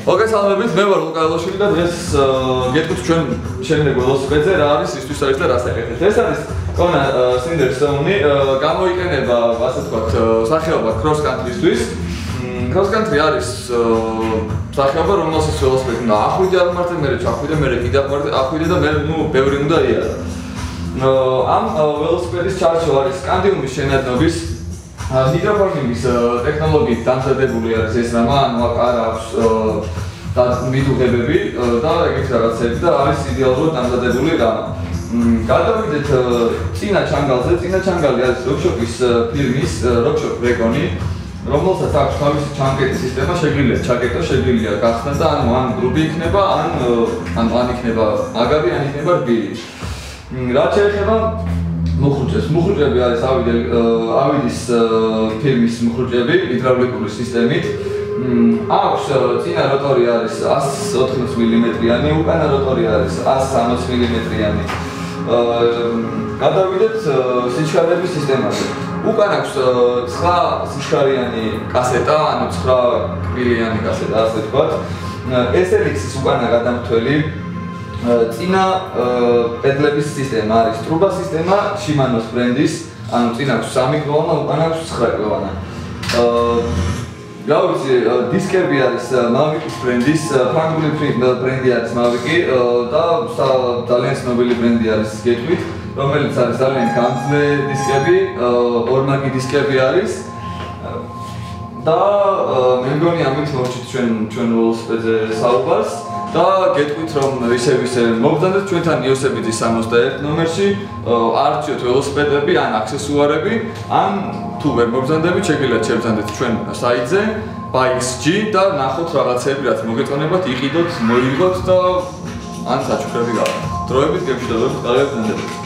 მოგესალმებით, მე ვარ ლუკა ელოშვილი და დღეს გეტყვით ჩვენ შემდეგ ველოსიპედზე რა არის, ისთვის არის და რას აკეთებთ. ეს არის Kona Cinderstone, გამოიყენება, ასე ვთქვათ, სახეობა cross country-ისთვის. Cross country არის სახეობა, რომელსაც ველოსიპედი უნდა ახვიდე აღმართე, მერე ჩახვიდე, მერე კიდე ახვიდე და მერე ბევრი უნდა იარა. ამ ველოსიპედის ჩარჩო არის სკანდიუმის შენადნობის ჰიდროფორკინგის ტექნოლოგიით დამზადებული არის ეს რამა, ანუ არ აქვს და მიდუღებები და ეგეთი რაღაცები და არის იდეალურად დამზადებული რამა. გადავიდეთ წინა ჩანგალზე. წინა ჩანგალი არის როქშოპის ფირმის როქშოპ რეგონი, რომელსაც აქვს თავისი ჩანკეტის სისტემა, შეგვიძლია ჩაკეტო, შეგვიძლია გახსნა და ან გრუპი იქნება, ან იქნება მაგარი, ან იქნება რბილი. რაც შეეხება მუხრუჭებს. მუხრუჭები არის ავიდის ფირმის მუხრუჭები ჰიდრავლიკური სისტემით. აქვს წინა როტორი არის 180 მმ-იანი, უკანა როტორი არის 160 მმ-იანი. გადავიდეთ სიჩქარეების სისტემაზე. უკან აქვს 9 სიჩქარიანი კასეტა, ანუ 9 კბილიანი კასეტა, ასე ვთქვათ. SLX-ის უკანა გადამთვლელი წინა პედლების სისტემა არის ტრუბა სისტემა Shimano's ბრენდის, ანუ წინა აქვს 3 კლოვანა, უკან აქვს 9 კლოვანა. რა ვიცი, დისკები არის Mavic-ის ბრენდის, ფრანგული ბრენდი არის Mavic-ი და ძალიან ცნობილი ბრენდი არის გეტყვით, რომელიც არის ძალიან გამძლე დისკები, ორმაგი დისკები არის და მე მგონი ამით მოვჭით ჩვენ ველოსიპედზე საუბარს. და გეტყვით რომ ისე მოგზავნეთ ჩვენთან იოსებიძის 61 ნომერში არჩიოთ ველოსიპედები ან აქსესუარები ან თუ ვერ მოგზავნდებით შეგიძლიათ შევზანდეთ ჩვენ საიტზე bikes.g და ნახოთ რაღაცები რაც მოგეწონებათ იყიდოთ მოიგოთ და ან საჩუქრები გავაკეთოთ დროებით გემშვიდობებით კარგად გრძნდებოდეთ